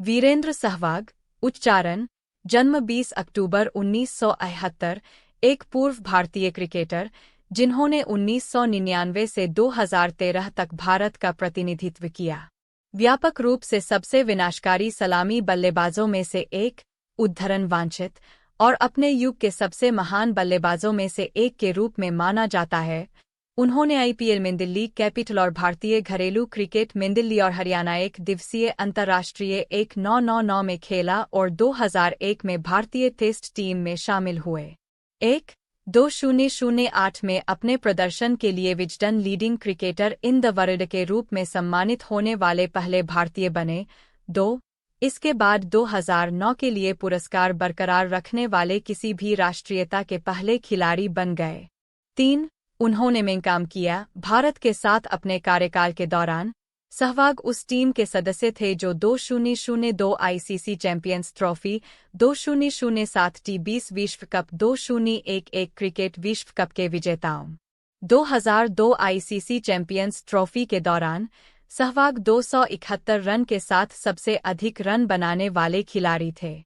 वीरेंद्र सहवाग, उच्चारण, जन्म 20 अक्टूबर 1971, एक पूर्व भारतीय क्रिकेटर, जिन्होंने 1999 से 2013 तक भारत का प्रतिनिधित्व किया। व्यापक रूप से सबसे विनाशकारी सलामी बल्लेबाजों में से एक, उद्धरण वांछित, और अपने युग के सबसे महान बल्लेबाजों में से एक के रूप में माना जाता है। उन्होंने आईपीएल में दिल्ली कैपिटल और भारतीय घरेलू क्रिकेट में दिल्ली और हरियाणा एक दिवसीय अंतर्राष्ट्रीय 1999 में खेला और 2001 में भारतीय टेस्ट टीम में शामिल हुए। 2008 में अपने प्रदर्शन के लिए Wisden leading cricketer in the world के रूप में सम्मानित होने वाले पहले भारतीय बने। 2 इसके बाद 2009 के लिए पुरस्कार बरकरार रखने वाले किसी भी राष्ट्रीयता के पहले खिलाड़ी बन गए। 3 उन्होंने में काम किया भारत के साथ अपने कार्यकाल के दौरान। सहवाग उस टीम के सदस्य थे जो 2002 आईसीसी चैंपियंस ट्रॉफी, 2007 टी20 विश्व कप, 2011 क्रिकेट विश्व कप के विजेताओं। 2002 आईसीसी चैंपियंस ट्रॉफी के दौरान सहवाग 271 रन के साथ सबसे अधिक रन बनाने वाले खिलाड़ी थे।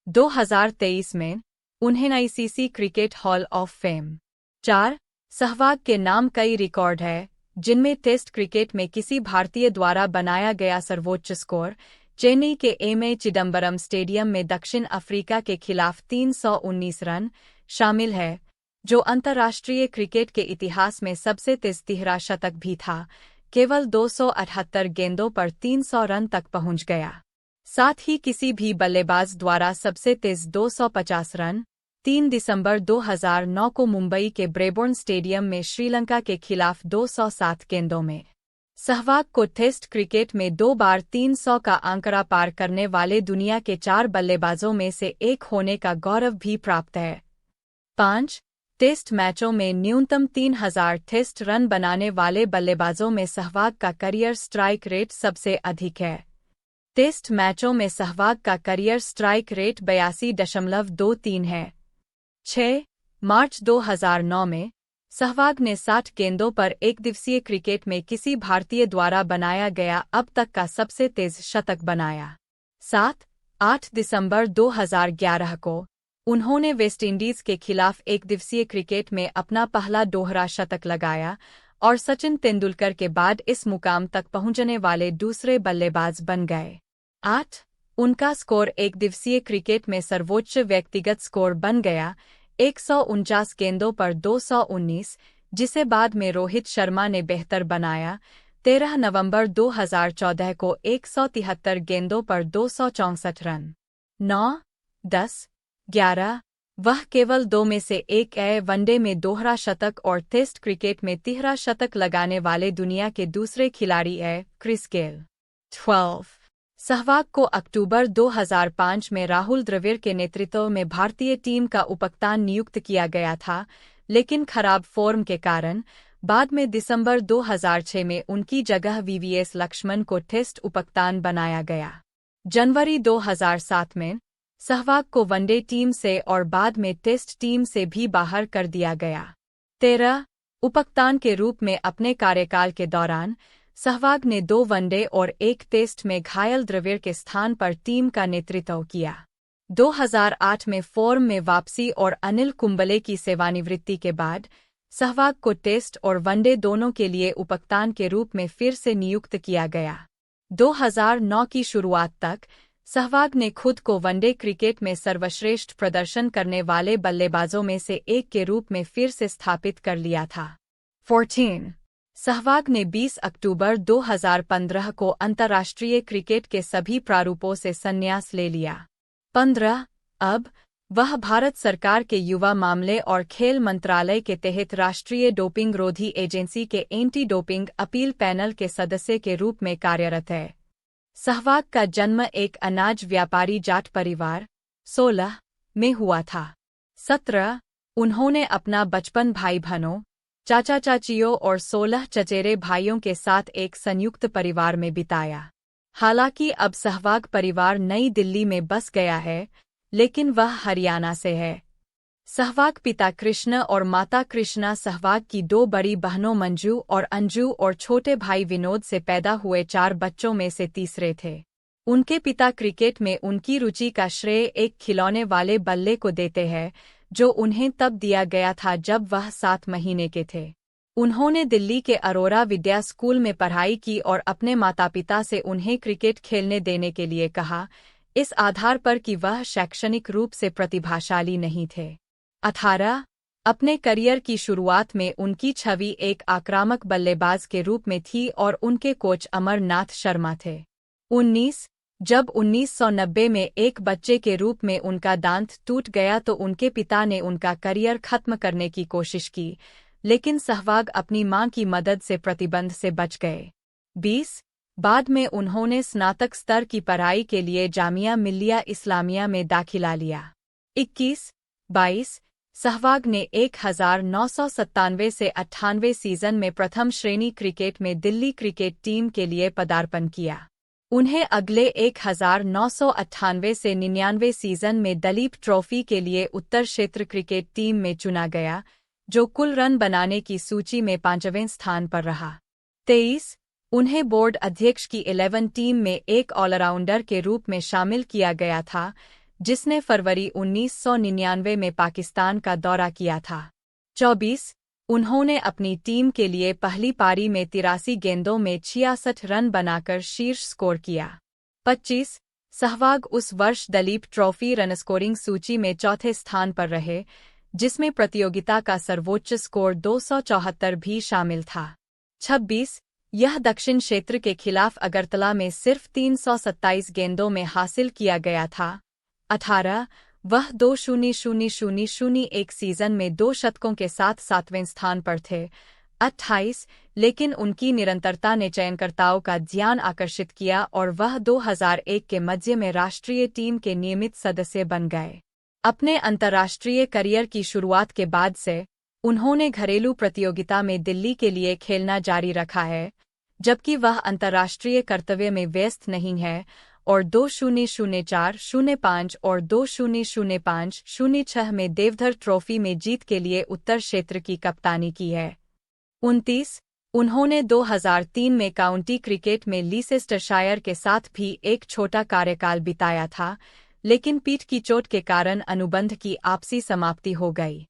2023 में उन्हें ICC cricket hall of fame. 4 Sehwag के नाम कई रिकॉर्ड है, जिनमें टेस्ट क्रिकेट में किसी भारतीय द्वारा बनाया गया सर्वोच्च स्कोर, चेन्नई के एम.ए. चिदम्बरम स्टेडियम में दक्षिण अफ्रीका के खिलाफ 319 रन, शामिल है, जो अंतर्राष्ट्रीय क्रिकेट के इतिहास में सबसे तेज तिहरा शतक भी था, केवल 278 गेंदों पर 300 रन तक पहुंच गया। साथ ही किसी भी बल्लेबाज द्वारा सबसे तेज 250 रन, 3 दिसंबर 2009 को मुंबई के ब्रेबोर्न स्टेडियम में श्रीलंका के खिलाफ 207 गेंदों में। सहवाग को टेस्ट क्रिकेट में 2 बार 300 का आंकड़ा पार करने वाले दुनिया के 4 बल्लेबाजों में से एक होने का गौरव भी प्राप्त है। 5 टेस्ट मैचों में न्यूनतम 3000 टेस्ट रन बनाने वाले बल्लेबाजों में सहवाग का करियर स्ट्राइक रेट सबसे अधिक है। टेस्ट मैचों में सहवाग का करियर स्ट्राइक रेट 82.23 है। 6 मार्च 2009 में सहवाग ने 60 गेंदों पर एकदिवसीय क्रिकेट में किसी भारतीय द्वारा बनाया गया अब तक का सबसे तेज शतक बनाया। 8 दिसंबर 2011 को उन्होंने वेस्टइंडीज के खिलाफ एकदिवसीय क्रिकेट में अपना पहला दोहरा शतक लगाया और सचिन तेंदुलकर के बाद इस मुकाम तक पहुंचने वाले दूसरे बल्लेबाज बन गए। 8 उनका स्कोर एकदिवसीय क्रिकेट में सर्वोच्च व्यक्तिगत स्कोर बन गया, 149 गेंदों पर 219, जिसे बाद में रोहित शर्मा ने बेहतर बनाया। 13 नवंबर 2014 को 173 गेंदों पर 264 रन। 9, 10, 11 वह केवल 2 में से एक वनडे में दोहरा शतक और टेस्ट क्रिकेट में तिहरा शतक लगाने वाले दुनिया के दूसरे खिलाड़ी क्रिस गेल। 12 सहवाग को अक्टूबर 2005 में राहुल द्रविड़ के नेतृत्व में भारतीय टीम का उपकप्तान नियुक्त किया गया था, लेकिन खराब फॉर्म के कारण बाद में दिसंबर 2006 में उनकी जगह वीवीएस लक्ष्मण को टेस्ट उपकप्तान बनाया गया। जनवरी 2007 में सहवाग को वनडे टीम से और बाद में टेस्ट टीम से भी बाहर कर दिया गया। 13 उपकप्तान के रूप में अपने कार्यकाल के दौरान सहवाग ने 2 वनडे और 1 टेस्ट में घायल द्रविड़ के स्थान पर टीम का नेतृत्व किया। 2008 में फॉर्म में वापसी और अनिल कुंबले की सेवानिवृत्ति के बाद सहवाग को टेस्ट और वनडे दोनों के लिए उपकप्तान के रूप में फिर से नियुक्त किया गया। 2009 की शुरुआत तक सहवाग ने खुद को वनडे क्रिकेट में सर्वश्रेष्ठ प्रदर्शन करने वाले बल्लेबाजों में से एक के रूप में फिर से स्थापित कर लिया था। 14 सहवाग ने 20 अक्टूबर 2015 को अंतर्राष्ट्रीय क्रिकेट के सभी प्रारूपों से संन्यास ले लिया। 15 अब वह भारत सरकार के युवा मामले और खेल मंत्रालय के तहत राष्ट्रीय डोपिंग रोधी एजेंसी के एंटी डोपिंग अपील पैनल के सदस्य के रूप में कार्यरत है। सहवाग का जन्म एक अनाज व्यापारी जाट परिवार 16 में हुआ था। 17 उन्होंने अपना बचपन भाई बहनों, चाचा चाचियों और 16 चचेरे भाइयों के साथ एक संयुक्त परिवार में बिताया। हालांकि अब सहवाग परिवार नई दिल्ली में बस गया है, लेकिन वह हरियाणा से है। सहवाग पिता कृष्ण और माता कृष्णा सहवाग की 2 बड़ी बहनों मंजू और अंजू और छोटे भाई विनोद से पैदा हुए 4 बच्चों में से तीसरे थे। उनके पिता क्रिकेट में उनकी रुचि का श्रेय एक खिलौने वाले बल्ले को देते हैं जो उन्हें तब दिया गया था जब वह 7 महीने के थे। उन्होंने दिल्ली के अरोरा विद्या स्कूल में पढ़ाई की और अपने माता पिता से उन्हें क्रिकेट खेलने देने के लिए कहा, इस आधार पर कि वह शैक्षणिक रूप से प्रतिभाशाली नहीं थे। 18 अपने करियर की शुरुआत में उनकी छवि एक आक्रामक बल्लेबाज के रूप में थी और उनके कोच अमरनाथ शर्मा थे। 19 जब 1990 में एक बच्चे के रूप में उनका दांत टूट गया तो उनके पिता ने उनका करियर खत्म करने की कोशिश की, लेकिन सहवाग अपनी मां की मदद से प्रतिबंध से बच गए। 20 बाद में उन्होंने स्नातक स्तर की पढ़ाई के लिए जामिया मिल्लिया इस्लामिया में दाखिला लिया। 21-22 सहवाग ने 1997 से 98 सीजन में प्रथम श्रेणी क्रिकेट में दिल्ली क्रिकेट टीम के लिए पदार्पण किया। उन्हें अगले 1998 से 99 सीजन में दलीप ट्रॉफी के लिए उत्तर क्षेत्र क्रिकेट टीम में चुना गया, जो कुल रन बनाने की सूची में 5वें स्थान पर रहा। 23 उन्हें बोर्ड अध्यक्ष की 11 टीम में एक ऑलराउंडर के रूप में शामिल किया गया था, जिसने फरवरी 1999 में पाकिस्तान का दौरा किया था। 24 उन्होंने अपनी टीम के लिए पहली पारी में 83 गेंदों में 66 रन बनाकर शीर्ष स्कोर किया। 25 सहवाग उस वर्ष दलीप ट्रॉफी रन स्कोरिंग सूची में चौथे स्थान पर रहे, जिसमें प्रतियोगिता का सर्वोच्च स्कोर 274 भी शामिल था। 26 यह दक्षिण क्षेत्र के खिलाफ अगरतला में सिर्फ 327 गेंदों में हासिल किया गया था। 18 वह 2000-01 सीजन में 2 शतकों के साथ 7वें स्थान पर थे। 28 लेकिन उनकी निरंतरता ने चयनकर्ताओं का ध्यान आकर्षित किया और वह 2001 के मध्य में राष्ट्रीय टीम के नियमित सदस्य बन गए। अपने अंतर्राष्ट्रीय करियर की शुरुआत के बाद से उन्होंने घरेलू प्रतियोगिता में दिल्ली के लिए खेलना जारी रखा है, जबकि वह अंतर्राष्ट्रीय कर्तव्य में व्यस्त नहीं है और 2004-05 और 2005-06 में देवधर ट्रॉफी में जीत के लिए उत्तर क्षेत्र की कप्तानी की है। 29 उन्होंने 2003 में काउंटी क्रिकेट में लीसेस्टरशायर के साथ भी एक छोटा कार्यकाल बिताया था, लेकिन पीठ की चोट के कारण अनुबंध की आपसी समाप्ति हो गई।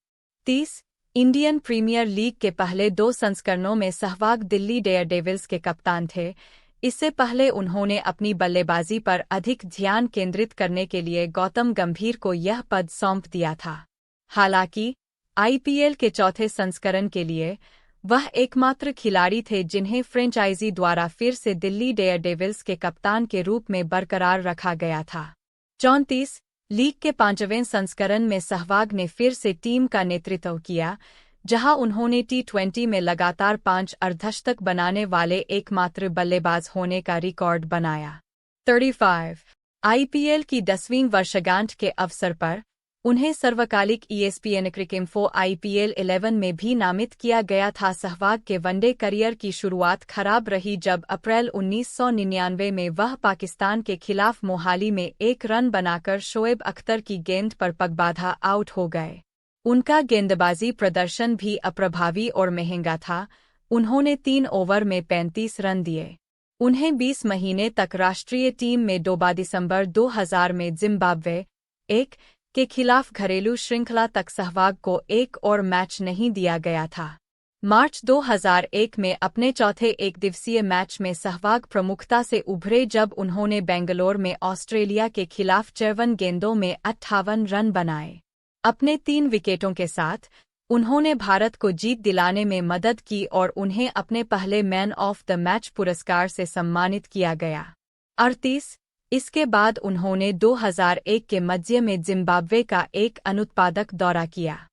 30 इंडियन प्रीमियर लीग के पहले 2 संस्करणों में सहवाग दिल्ली डेयरडेविल्स के कप्तान थे। इससे पहले उन्होंने अपनी बल्लेबाजी पर अधिक ध्यान केंद्रित करने के लिए गौतम गंभीर को यह पद सौंप दिया था। हालांकि आईपीएल के चौथे संस्करण के लिए वह एकमात्र खिलाड़ी थे जिन्हें फ्रेंचाइजी द्वारा फिर से दिल्ली डेयरडेविल्स के कप्तान के रूप में बरकरार रखा गया था। 34 लीग के 5वें संस्करण में सहवाग ने फिर से टीम का नेतृत्व किया, जहां उन्होंने T20 में लगातार 5 अर्धशतक बनाने वाले एकमात्र बल्लेबाज होने का रिकॉर्ड बनाया। 35 आईपीएल की 10वीं वर्षगांठ के अवसर पर उन्हें सर्वकालिक ESPN क्रिकइन्फो IPL 11 में भी नामित किया गया था। सहवाग के वनडे करियर की शुरुआत खराब रही जब अप्रैल 1999 में वह पाकिस्तान के खिलाफ मोहाली में 1 रन बनाकर शोएब अख्तर की गेंद पर पगबाधा आउट हो गए। उनका गेंदबाजी प्रदर्शन भी अप्रभावी और महंगा था। उन्होंने 3 ओवर में 35 रन दिए। उन्हें 20 महीने तक राष्ट्रीय टीम में डोबा। दिसंबर 2000 में जिम्बाब्वे 1 के खिलाफ घरेलू श्रृंखला तक सहवाग को एक और मैच नहीं दिया गया था। मार्च 2001 में अपने चौथे एकदिवसीय मैच में सहवाग प्रमुखता से उभरे जब उन्होंने बेंगलोर में ऑस्ट्रेलिया के खिलाफ 54 गेंदों में 58 रन बनाए। अपने 3 विकेटों के साथ उन्होंने भारत को जीत दिलाने में मदद की और उन्हें अपने पहले मैन ऑफ द मैच पुरस्कार से सम्मानित किया गया। 38 इसके बाद उन्होंने 2001 के मध्य में जिम्बाब्वे का एक अनुत्पादक दौरा किया।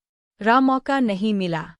मौका नहीं मिला।